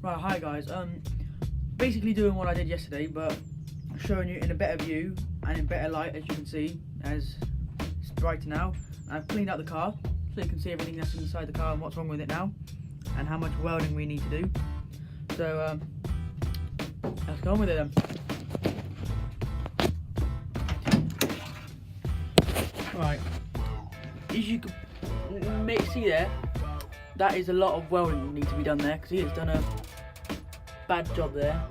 Right, hi guys. Basically doing what I did yesterday, but showing you in a better view and in better light, as you can see, as it's brighter now. I've cleaned out the car, so you can see everything that's inside the car and what's wrong with it now, and how much welding we need to do. So let's go on with it then. Right, as you can see there, that is a lot of welding that needs to be done there, because he has done a bad job there,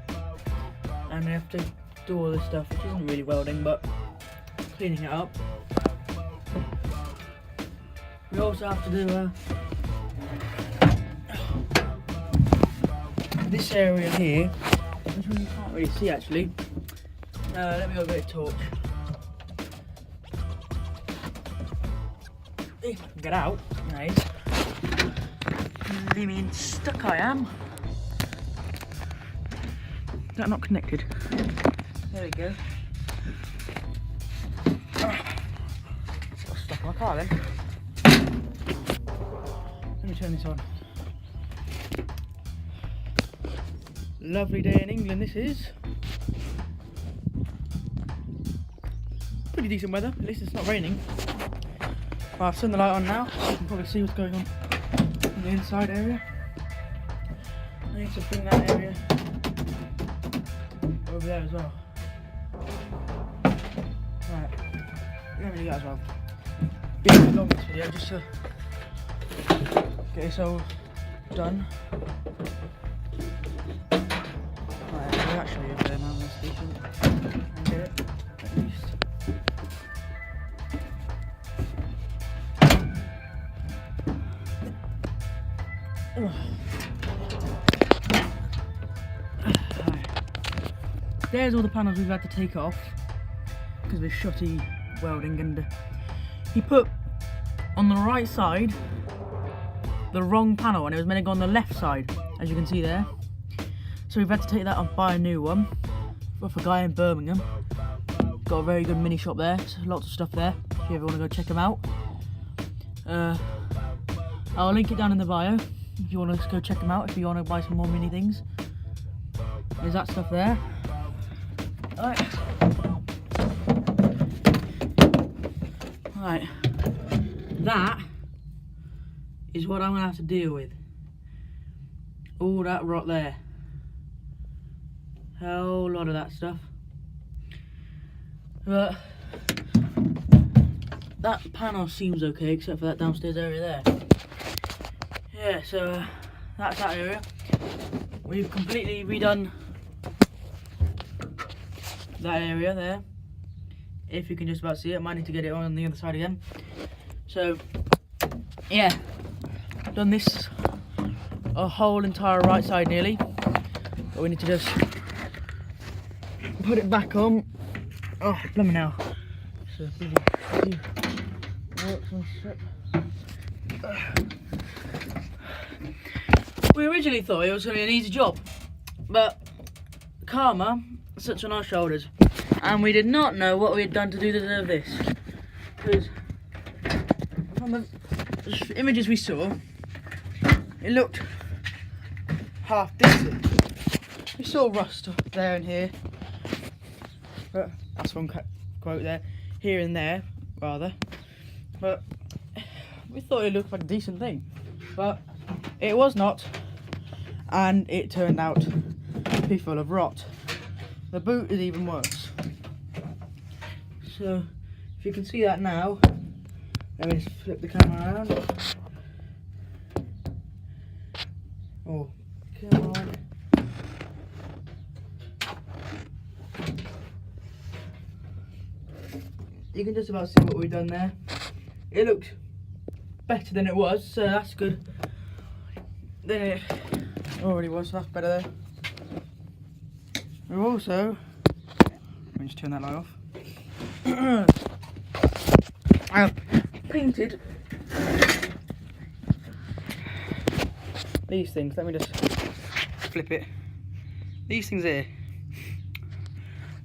and we have to do all this stuff, which isn't really welding, but cleaning it up. We also have to do this area here, which you can't really see actually. Let me go get a torch. If I can get out, nice. Leaving stuck I am. Is that not connected? There we go. Got stuck in my car then. Let me turn this on. Lovely day in England this is. Pretty decent weather, at least it's not raining. Well, I've turned the light on now, so you can probably see what's going on in the inside area. I need to bring that area over there as well. Right, we're going to do that as well. Been a bit long this video just to get this all done. Right, we're actually over there now, that's decent. And get it, at least. There's all the panels we've had to take off because of his shoddy welding, and he put on the right side the wrong panel and it was meant to go on the left side, as you can see there. So we've had to take that off, buy a new one off a guy in Birmingham. Got a very good mini shop there, so lots of stuff there if you ever want to go check him out. I'll link it down in the bio if you want to go check them out, if you want to buy some more mini things. There's that stuff there. Right, that is what I'm going to have to deal with. All that rot there. Whole lot of that stuff. But that panel seems okay, except for that downstairs area there. Yeah, so that's that area. We've completely redone that area there. If you can just about see it, I might need to get it on the other side again. So yeah, done this a whole entire right side nearly, but we need to just put it back on. Oh, blimey now. So busy works and shit. We originally thought it was going to be an easy job, but karma sits on our shoulders, and we did not know what we had done to deserve this. Because from the images we saw, it looked half decent. We saw rust up there and here, but that's one quote there, here and there rather. But we thought it looked like a decent thing, but it was not, and it turned out to be full of rot. The boot is even worse. So if you can see that now, let me just flip the camera around. Oh, come on. You can just about see what we've done there. It looks better than it was, so that's good. Then it already was, so that's better there. We've also, let me just turn that light off. I have painted these things. Let me just flip it. These things here.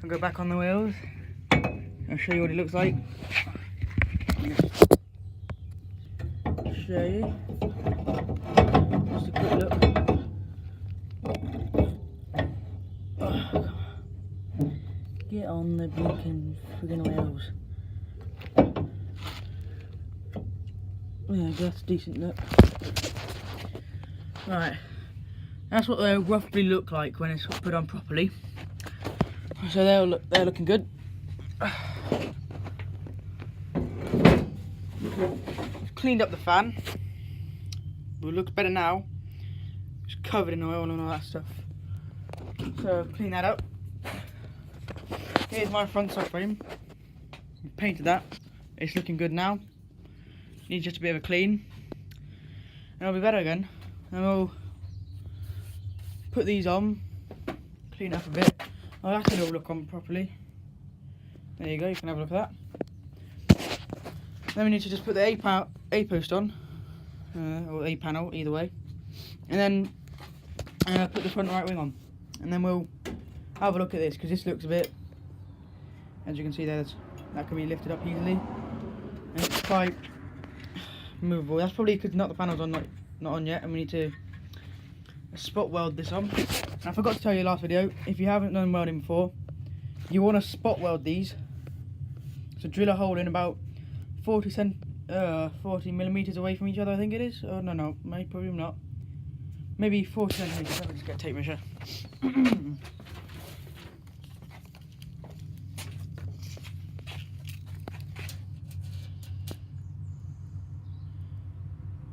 I'll go back on the wheels. I'll show you what it looks like. Show you. Just a quick look. Get on the blinking friggin' wheels. Yeah, that's a decent look. Right, that's what they'll roughly look like when it's put on properly. So they're looking good. Cleaned up the fan. It looks better now. It's covered in oil and all that stuff. So clean that up. Here's my front subframe. Painted that. It's looking good now. Needs just a bit of a clean. And it'll be better again. And we'll put these on. Clean up a bit. Oh, that should all look on properly. There you go, you can have a look at that. Then we need to just put the A post on. Or A panel, either way. And then put the front right wing on. And then we'll have a look at this, because this looks a bit, as you can see there, that can be lifted up easily. And it's quite movable. That's probably because not the panel's on, not on yet, and we need to spot weld this on. And I forgot to tell you last video, if you haven't done welding before, you want to spot weld these. So drill a hole in about 40 millimeters away from each other, I think it is. Oh no, probably not. Maybe 40 centimeters. Let me just get a tape measure.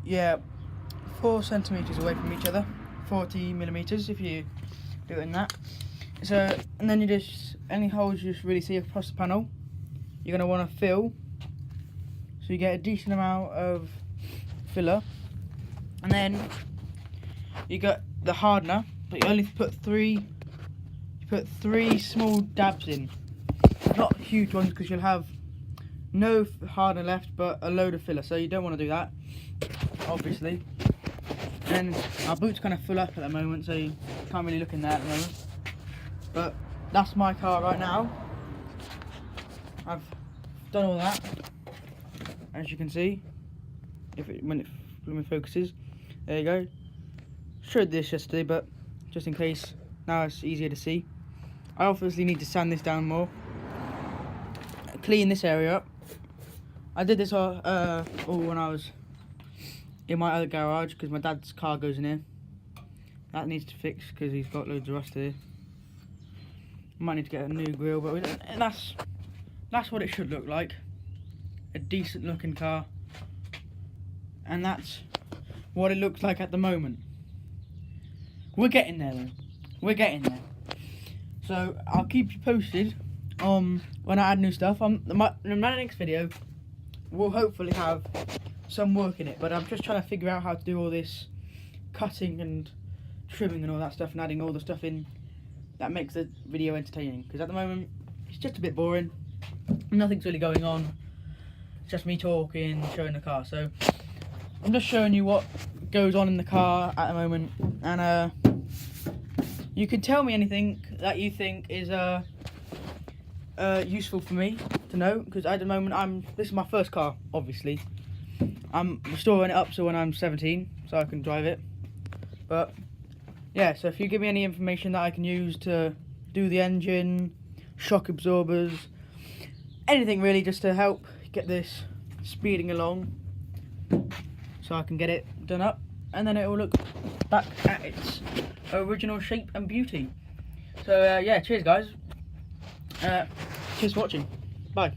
Yeah, 4 centimeters away from each other. 40 millimeters if you do it in that. So, and then you just, any holes you just really see across the panel, you're going to want to fill, so you get a decent amount of filler. And then you got the hardener, but you only put three small dabs in, not huge ones, because you'll have no hardener left but a load of filler, so you don't want to do that, obviously. And our boot's kind of full up at the moment, so you can't really look in there at the moment. But that's my car right now. I've done all that, as you can see. When it focuses, there you go. Showed this yesterday, but just in case, now it's easier to see. I obviously need to sand this down more, clean this area up. I did this all when I was in my other garage, because my dad's car goes in here. That needs to fix because he's got loads of rust here. Might need to get a new grille, but and that's what it should look like. A decent looking car, and that's what it looks like at the moment. We're getting there though. We're getting there. So I'll keep you posted when I add new stuff. In my next video, we'll hopefully have some work in it, but I'm just trying to figure out how to do all this cutting and trimming and all that stuff, and adding all the stuff in that makes the video entertaining, because at the moment it's just a bit boring. Nothing's really going on. It's just me talking, showing the car. So I'm just showing you what goes on in the car at the moment, and you can tell me anything that you think is useful for me to know, because at the moment this is my first car, obviously. I'm restoring it up so when I'm 17, so I can drive it. But yeah, so if you give me any information that I can use to do the engine, shock absorbers, anything really, just to help get this speeding along, so I can get it done up, and then it will look back at its original shape and beauty. So yeah, cheers guys. Cheers for watching. Bye.